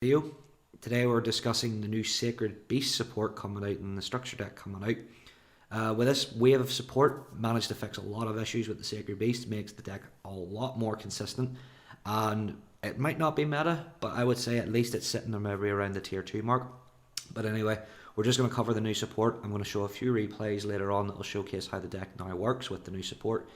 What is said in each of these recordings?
Video. Today we're discussing the new Sacred Beast support coming out and the structure deck coming out. With this wave of support, managed to fix a lot of issues with the Sacred Beast, makes the deck a lot more consistent, and it might not be meta, but I would say at least it's sitting there maybe around the tier 2 mark. But anyway, we're just going to cover the new support. I'm going to show a few replays later on that will showcase how the deck now works with the new support,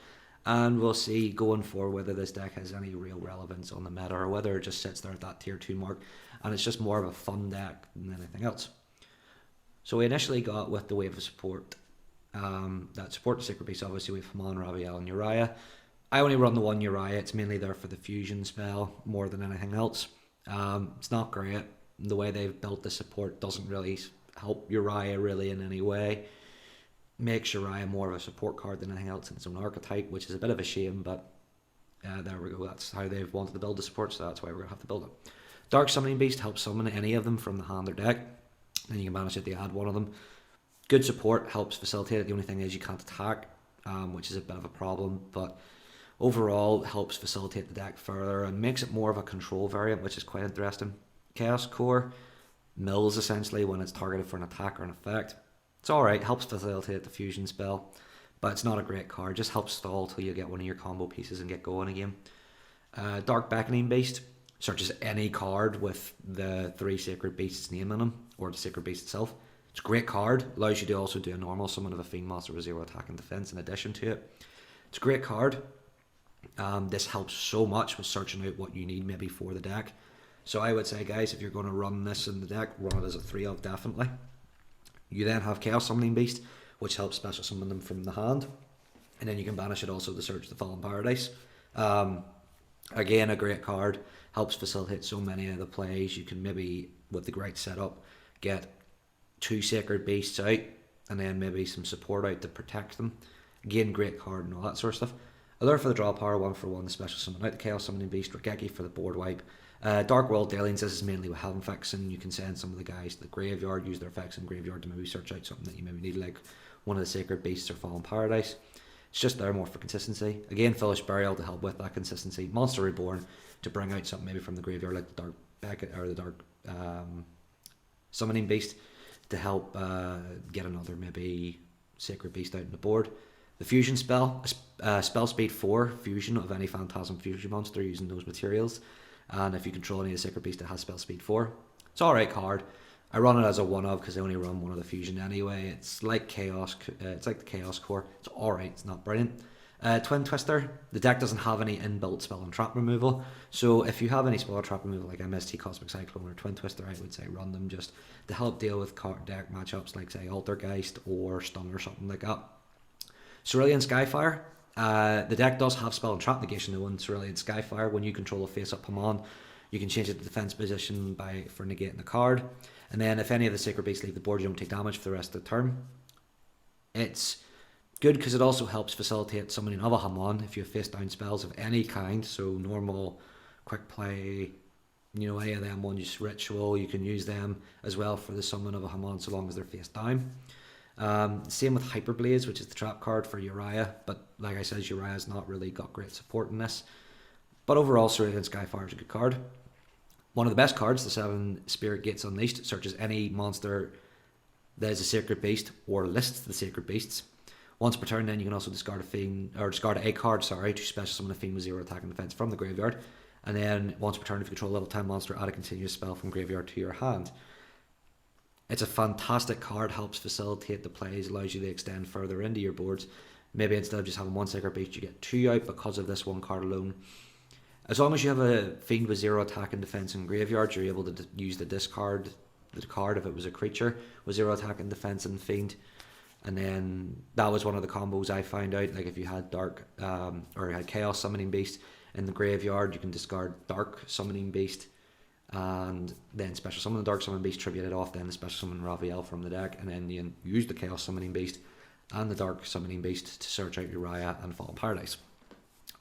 and we'll see going forward whether this deck has any real relevance on the meta or whether it just sits there at that tier 2 mark and it's just more of a fun deck than anything else. So we initially got with the wave of support that support the Sacred Beast. Obviously we have Hamon, Raviel and Uriah. I only run the one Uriah. It's mainly there for the fusion spell more than anything else. It's not great. The way they've built the support doesn't really help Uriah really in any way. Makes Uriah more of a support card than anything else in its own archetype, which is a bit of a shame, but there we go. That's how they've wanted to build the support, so that's why we're going to have to build it. Dark Summoning Beast helps summon any of them from the hand or deck. Then you can manage it to add one of them. Good support, helps facilitate it. The only thing is you can't attack, which is a bit of a problem, but overall helps facilitate the deck further and makes it more of a control variant, which is quite interesting. Chaos Core mills essentially when it's targeted for an attack or an effect. It's alright, helps facilitate the fusion spell, but it's not a great card. Just helps stall till you get one of your combo pieces and get going again. Dark Beckoning Beast searches any card with the 3 Sacred Beasts name in them, or the Sacred Beast itself. It's a great card, allows you to also do a normal summon of a Fiend Monster with 0 attack and defense in addition to it. It's a great card. This helps so much with searching out what you need maybe for the deck. So I would say, guys, if you're going to run this in the deck, run it as a 3 of definitely. You then have Chaos Summoning Beast, which helps special summon them from the hand. And then you can banish it also to search the Fallen Paradise. Again, a great card. Helps facilitate so many of the plays. You can maybe, with the great setup, get 2 Sacred Beasts out and then maybe some support out to protect them. Again, great card and all that sort of stuff. Alert for the draw power, 1/1, special summon out the Chaos Summoning Beast, Regeki for the board wipe. Dark World Aliens, this is mainly with Helm fixing. You can send some of the guys to the graveyard, use their effects in graveyard to maybe search out something that you maybe need, like one of the Sacred Beasts or Fallen Paradise. It's just there more for consistency. Again, Foolish Burial to help with that consistency. Monster Reborn to bring out something maybe from the graveyard, like the Dark Beckett or the Dark Summoning Beast to help get another maybe Sacred Beast out on the board. The Fusion spell, spell speed 4 fusion of any Phantasm fusion monster using those materials. And if you control any of the Sacred Beast, it has spell speed 4. It's alright card. I run it as a 1 of because I only run one of the fusion anyway. It's like Chaos. It's like the Chaos Core. It's alright. It's not brilliant. Twin Twister. The deck doesn't have any inbuilt spell and trap removal. So if you have any spell or trap removal like MST Cosmic Cyclone or Twin Twister, I would say run them just to help deal with deck matchups like say Altergeist or Stun or something like that. Cerulean Skyfire. The deck does have spell and trap negation though in Cerulean Skyfire. When you control a face-up Hamon, you can change it to defense position for negating the card. And then if any of the Sacred Beasts leave the board, you don't take damage for the rest of the turn. It's good because it also helps facilitate summoning of a Hamon if you have face-down spells of any kind. So normal, quick play, any of them ones, just ritual, you can use them as well for the summon of a Hamon so long as they're face down. Same with Hyperblades, which is the trap card for Uriah, but like I said, Uriah's not really got great support in this. But overall, Cerulean Skyfire is a good card. One of the best cards, the 7 Spirit Gates Unleashed, searches any monster that is a Sacred Beast or lists the Sacred Beasts. Once per turn, then you can also discard a card, to special summon a Fiend with 0 attack and defense from the graveyard. And then once per turn, if you control a level 10 monster, add a continuous spell from graveyard to your hand. It's a fantastic card, helps facilitate the plays, allows you to extend further into your boards. Maybe instead of just having 1 Sacred Beast, you get 2 out because of this one card alone. As long as you have a Fiend with 0 attack and defense in graveyard, you're able to use the card if it was a creature with 0 attack and defense and Fiend. And then that was one of the combos I found out. Like if you had Dark or you had Chaos Summoning Beast in the graveyard, you can discard Dark Summoning Beast and then special summon the Dark Summoning Beast, tribute it off, then the special summon Raviel from the deck, and then you use the Chaos Summoning Beast and the Dark Summoning Beast to search out Uriah and Fallen Paradise.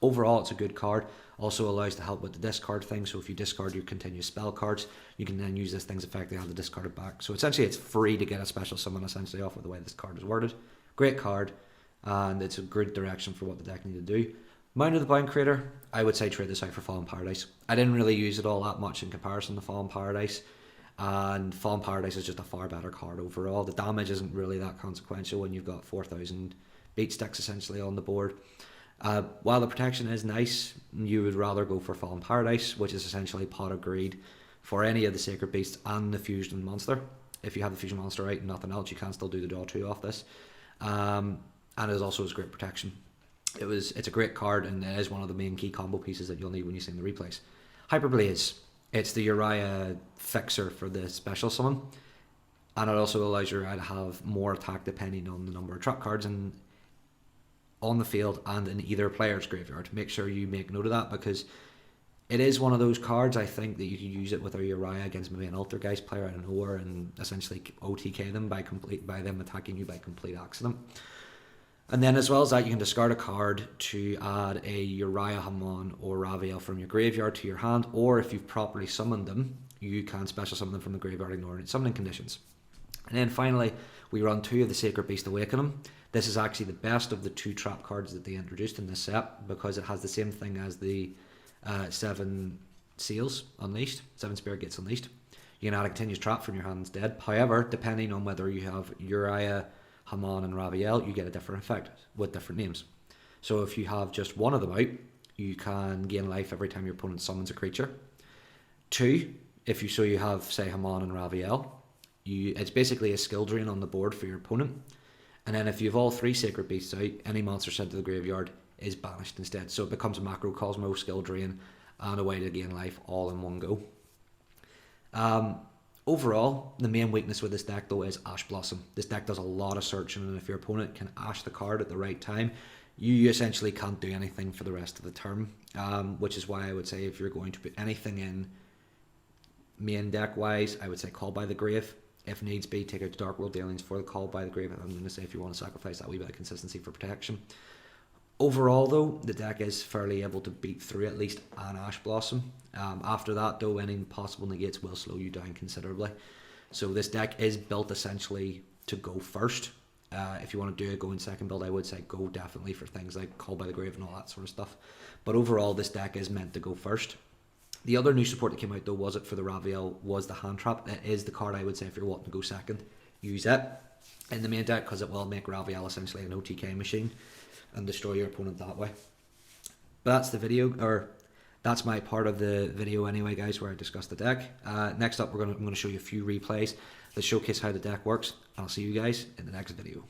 Overall, it's a good card. Also allows to help with the discard thing, so if you discard your continuous spell cards, you can then use this thing's effect to have to discard it back. So essentially it's free to get a special summon essentially off with the way this card is worded. Great card, and it's a good direction for what the deck need to do. Mind of the Blind Creator, I would say trade this out for Fallen Paradise. I didn't really use it all that much in comparison to Fallen Paradise, and Fallen Paradise is just a far better card overall. The damage isn't really that consequential when you've got 4,000 beat sticks essentially on the board. While the protection is nice, you would rather go for Fallen Paradise, which is essentially Pot of Greed for any of the Sacred Beasts and the Fusion Monster. If you have the Fusion Monster out and nothing else, you can still do the draw 2 off this. And it also has great protection. It's a great card, and it is one of the main key combo pieces that you'll need when you see in the replays. Hyperblaze. It's the Uriah fixer for the special summon, and it also allows Uriah to have more attack depending on the number of trap cards on the field and in either player's graveyard. Make sure you make note of that, because it is one of those cards, I think, that you could use it with a Uriah against maybe an Altergeist player out of nowhere and essentially OTK them by them attacking you by complete accident. And then as well as that, you can discard a card to add a Uriah, Hamon or Raviel from your graveyard to your hand, or if you've properly summoned them, you can special summon them from the graveyard ignoring summoning conditions. And then finally, we run 2 of the Sacred Beast Awakening. This is actually the best of the 2 trap cards that they introduced in this set, because it has the same thing as the 7 Seals Unleashed, 7 Spirit Gates Unleashed. You can add a continuous trap from your hand instead. However, depending on whether you have Uriah, Hamon and Raviel, you get a different effect with different names. So if you have just one of them out, you can gain life every time your opponent summons a creature. 2, if you have, say, Hamon and Raviel, it's basically a skill drain on the board for your opponent. And then if you have all 3 Sacred Beasts out, any monster sent to the graveyard is banished instead. So it becomes a Macrocosmo, skill drain, and a way to gain life all in one go. Overall, the main weakness with this deck though is Ash Blossom. This deck does a lot of searching, and if your opponent can ash the card at the right time, you essentially can't do anything for the rest of the turn, which is why I would say if you're going to put anything in main deck wise, I would say Call by the Grave. If needs be, take out the Dark World Dealings for the Call by the Grave. I'm going to say if you want to sacrifice that wee bit of consistency for protection. Overall though, the deck is fairly able to beat through at least an Ash Blossom. After that though, any possible negates will slow you down considerably. So this deck is built essentially to go first. If you want to do a go in second build, I would say go definitely for things like Call by the Grave and all that sort of stuff. But overall, this deck is meant to go first. The other new support that came out though was it for the Raviel was the Hand Trap. It is the card I would say if you're wanting to go second, use it in the main deck, because it will make Raviel essentially an OTK machine and destroy your opponent that way. But that's the video, or that's my part of the video anyway, guys, where I discuss the deck. Next up, I'm going to show you a few replays that showcase how the deck works, and I'll see you guys in the next video.